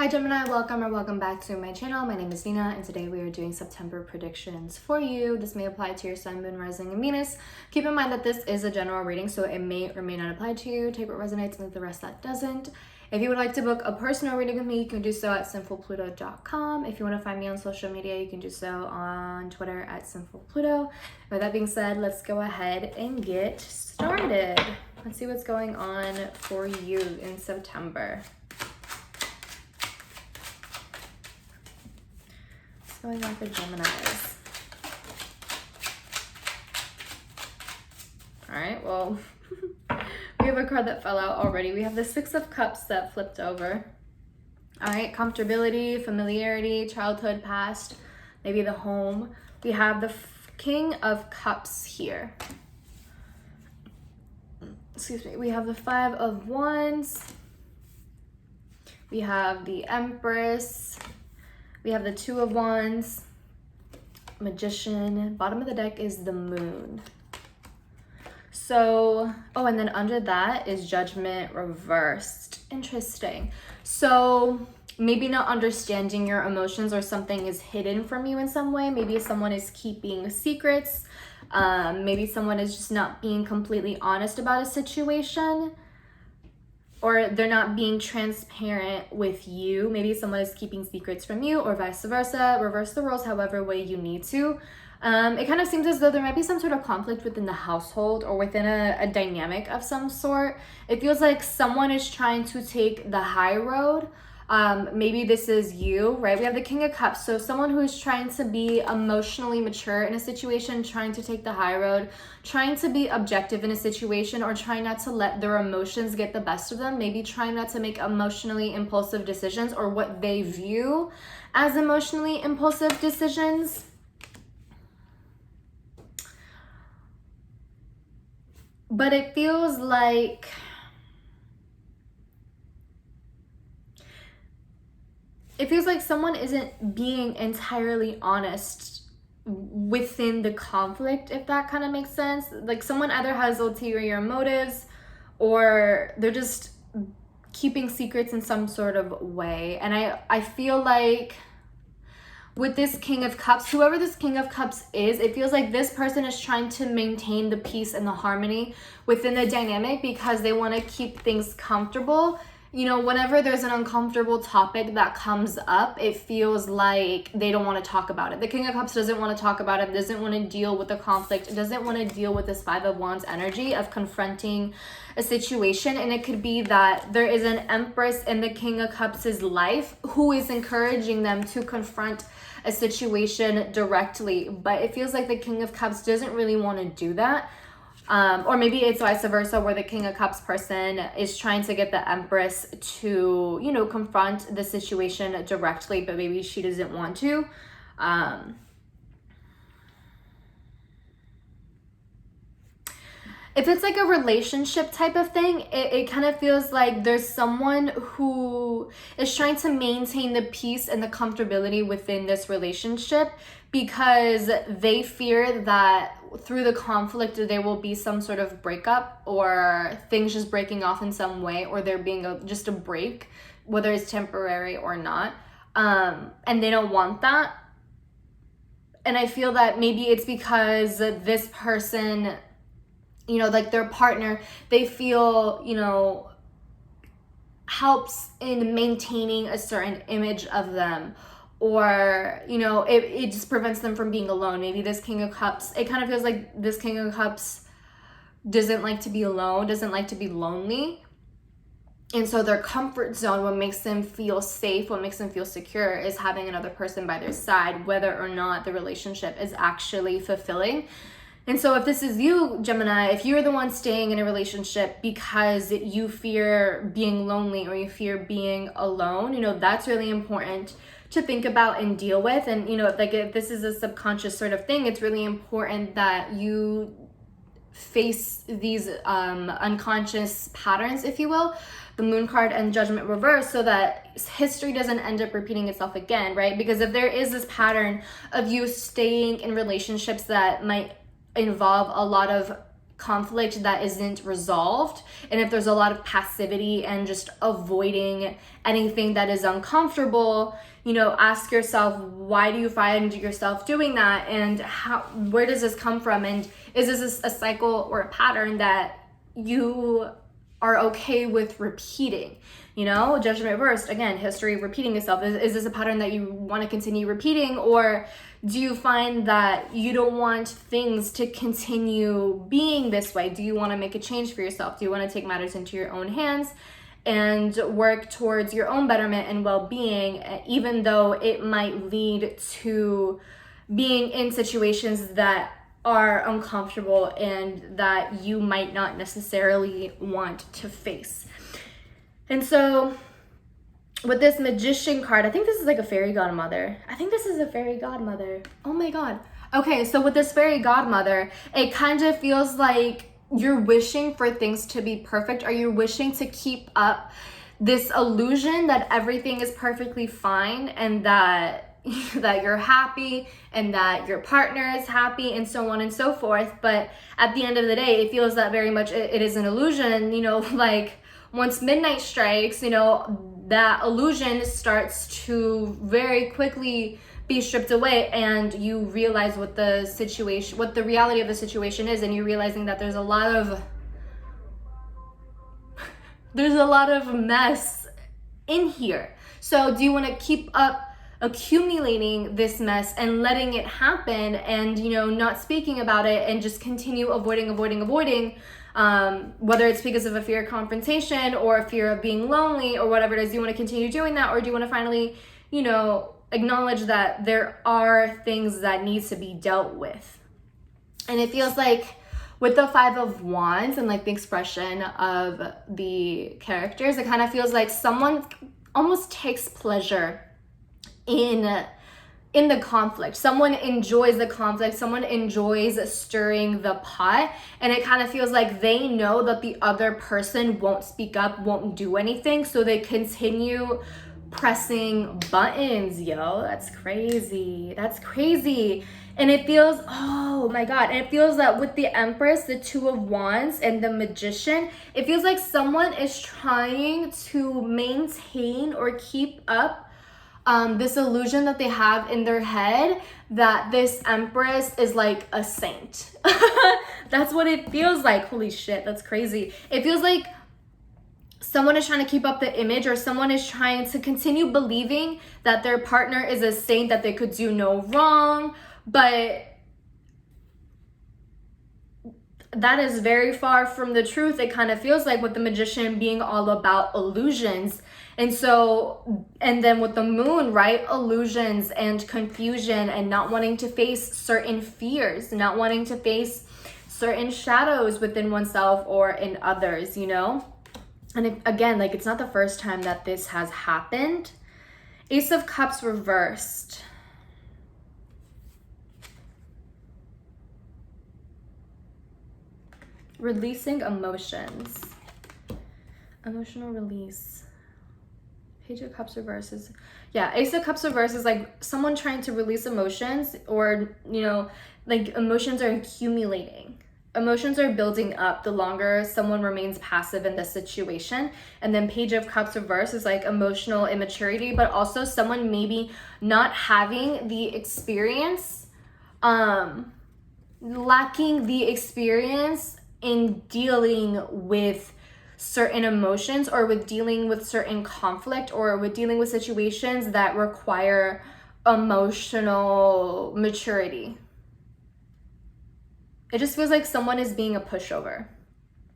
Hi Gemini, welcome or welcome back to my channel. My name is Nina and today we are doing September predictions for you. This may apply to your sun, moon, rising, and Venus. Keep in mind that this is a general reading, so it may or may not apply to you. Take what resonates and leave the rest that doesn't. If you would like to book a personal reading with me, you can do so at Sinfulpluto.com. If you want to find me on social media, you can do so on Twitter at Sinfulpluto. With that being said, let's go ahead and get started. Let's see what's going on for you in September. Going on for Geminis. All right, well, we have a card that fell out already. We have the Six of Cups that flipped over. All right, comfortability, familiarity, childhood, past, maybe the home. We have the King of Cups here. Excuse me. We have the Five of Wands. We have the Empress. We have the Two of Wands, Magician. Bottom of the deck is the Moon. So, oh, and then under that is Judgment reversed. Interesting. So maybe not understanding your emotions, or something is hidden from you in some way. Maybe someone is keeping secrets. Maybe someone is just not being completely honest about a situation. Or they're not being transparent with you. Maybe someone is keeping secrets from you, or vice versa. Reverse the roles however way you need to. It kind of seems as though there might be some sort of conflict within the household, or within a dynamic of some sort. It feels like someone is trying to take the high road. Maybe this is you, right? We have the King of Cups. So someone who is trying to be emotionally mature in a situation, trying to take the high road, trying to be objective in a situation, or trying not to let their emotions get the best of them. Maybe trying not to make emotionally impulsive decisions, or what they view as emotionally impulsive decisions. But it feels like someone isn't being entirely honest within the conflict, if that kind of makes sense. Like someone either has ulterior motives, or they're just keeping secrets in some sort of way. And I feel like with this King of Cups, whoever this King of Cups is, it feels like this person is trying to maintain the peace and the harmony within the dynamic, because they want to keep things comfortable. You know, whenever there's an uncomfortable topic that comes up, it feels like they don't want to talk about it. The King of Cups doesn't want to talk about it, doesn't want to deal with the conflict, doesn't want to deal with this Five of Wands energy of confronting a situation. And it could be that there is an Empress in the King of Cups' life who is encouraging them to confront a situation directly. But it feels like the King of Cups doesn't really want to do that. Or maybe it's vice versa, where the King of Cups person is trying to get the Empress to, you know, confront the situation directly, but maybe she doesn't want to. If it's like a relationship type of thing, it kind of feels like there's someone who is trying to maintain the peace and the comfortability within this relationship, because they fear that through the conflict there will be some sort of breakup, or things just breaking off in some way, or there being just a break, whether it's temporary or not. And they don't want that. And I feel that maybe it's because this person, you know, like their partner, they feel, you know, helps in maintaining a certain image of them, or, you know, it just prevents them from being alone. Maybe this King of Cups, it kind of feels like this King of Cups doesn't like to be alone, doesn't like to be lonely. And so their comfort zone, what makes them feel safe, what makes them feel secure, is having another person by their side, whether or not the relationship is actually fulfilling. And so if this is you, Gemini, if you're the one staying in a relationship because you fear being lonely, or you fear being alone, you know, that's really important to think about and deal with. And, you know, like if this is a subconscious sort of thing, it's really important that you face these unconscious patterns, if you will, the Moon card and Judgment reverse, so that history doesn't end up repeating itself again, right? Because if there is this pattern of you staying in relationships that might involve a lot of conflict that isn't resolved, and if there's a lot of passivity and just avoiding anything that is uncomfortable, you know, ask yourself, why do you find yourself doing that, and where does this come from, and is this a cycle or a pattern that you are okay with repeating? You know, judgment reversed, again, history repeating itself. Is this a pattern that you want to continue repeating, or do you find that you don't want things to continue being this way? Do you want to make a change for yourself? Do you want to take matters into your own hands and work towards your own betterment and well-being, even though it might lead to being in situations that are uncomfortable and that you might not necessarily want to face? And so with this Magician card, I think this is like a fairy godmother. I think this is a fairy godmother. Oh my God. Okay, so with this fairy godmother, it kind of feels like you're wishing for things to be perfect. Are you wishing to keep up this illusion that everything is perfectly fine, and that you're happy, and that your partner is happy, and so on and so forth? But at the end of the day, it feels that very much it is an illusion. You know, like once midnight strikes, you know, that illusion starts to very quickly be stripped away, and you realize what the reality of the situation is, and you're realizing that there's a lot of mess in here. So do you want to keep up accumulating this mess and letting it happen, and, you know, not speaking about it, and just continue avoiding, whether it's because of a fear of confrontation or a fear of being lonely or whatever it is? Do you want to continue doing that, or do you want to finally, you know, acknowledge that there are things that needs to be dealt with? And it feels like with the Five of Wands and like the expression of the characters, it kind of feels like someone almost takes pleasure in the conflict. Someone enjoys the conflict. Someone enjoys stirring the pot. And it kind of feels like they know that the other person won't speak up, won't do anything. So they continue pressing buttons. Yo, that's crazy. That's crazy. And it feels, oh my God. And it feels that with the Empress, the Two of Wands, and the Magician, it feels like someone is trying to maintain or keep up this illusion that they have in their head that this Empress is like a saint. That's what it feels like. Holy shit, that's crazy. It feels like someone is trying to keep up the image, or someone is trying to continue believing that their partner is a saint, that they could do no wrong, but that is very far from the truth. It kind of feels like with the Magician being all about illusions. And so, and then with the Moon, right? Illusions and confusion, and not wanting to face certain fears, not wanting to face certain shadows within oneself or in others, you know? And again, like, it's not the first time that this has happened. Ace of Cups reversed. Releasing emotions. Emotional release. Page of Cups reverse is, yeah, Ace of Cups reverse is like someone trying to release emotions, or, you know, like emotions are accumulating. Emotions are building up the longer someone remains passive in the situation. And then Page of Cups reverse is like emotional immaturity, but also someone maybe not having the experience, lacking the experience in dealing with certain emotions, or with dealing with certain conflict, or with dealing with situations that require emotional maturity. It just feels like someone is being a pushover.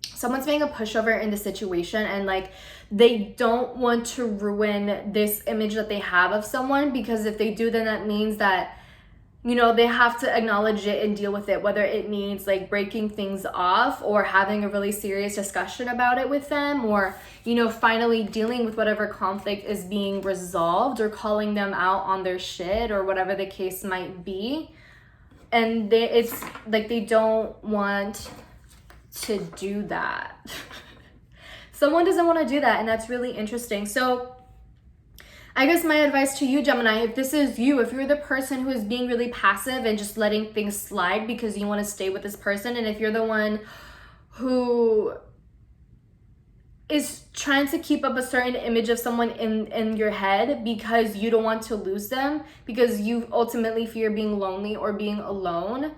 Someone's being a pushover in the situation, and like they don't want to ruin this image that they have of someone, because if they do, then that means that, you know, they have to acknowledge it and deal with it, whether it means like breaking things off, or having a really serious discussion about it with them, or, you know, finally dealing with whatever conflict is being resolved, or calling them out on their shit, or whatever the case might be. And it's like they don't want to do that. Someone doesn't want to do that, and that's really interesting. So I guess my advice to you, Gemini, if this is you, if you're the person who is being really passive and just letting things slide because you want to stay with this person, and if you're the one who is trying to keep up a certain image of someone in your head because you don't want to lose them, because you ultimately fear being lonely or being alone.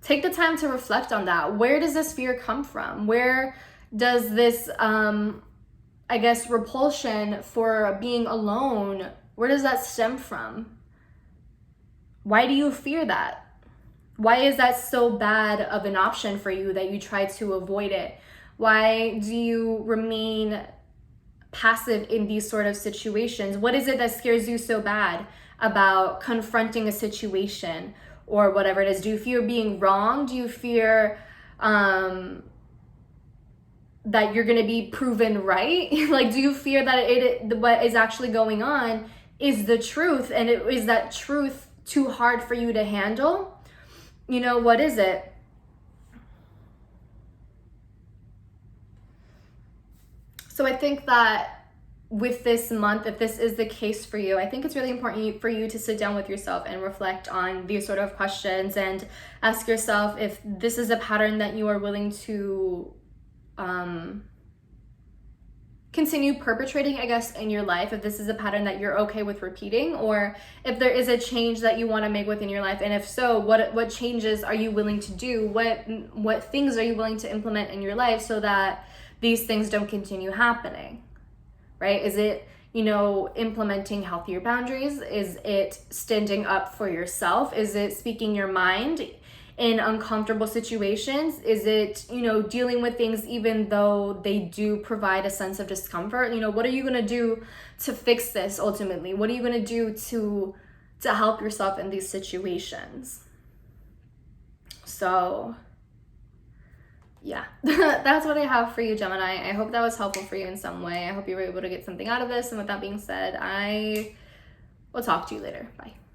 Take the time to reflect on that. Where does this fear come from? Where does this, I guess, repulsion for being alone, where does that stem from? Why do you fear that? Why is that so bad of an option for you that you try to avoid it? Why do you remain passive in these sort of situations? What is it that scares you so bad about confronting a situation or whatever it is? Do you fear being wrong? Do you fear that you're going to be proven right? Like, do you fear that what is actually going on is the truth, and is that truth too hard for you to handle? You know, what is it? So I think that with this month, if this is the case for you, I think it's really important for you to sit down with yourself and reflect on these sort of questions and ask yourself if this is a pattern that you are willing to continue perpetrating, I guess, in your life, if this is a pattern that you're okay with repeating, or if there is a change that you want to make within your life, and if so, what changes are you willing to do? What things are you willing to implement in your life so that these things don't continue happening, right? Is it, implementing healthier boundaries? Is it standing up for yourself? Is it speaking your mind in uncomfortable situations? Is it, dealing with things even though they do provide a sense of discomfort? What are you going to do to fix this ultimately? What are you going to do to help yourself in these situations? So yeah, that's what I have for you, Gemini. I hope that was helpful for you in some way. I hope you were able to get something out of this. And with that being said, I will talk to you later. Bye.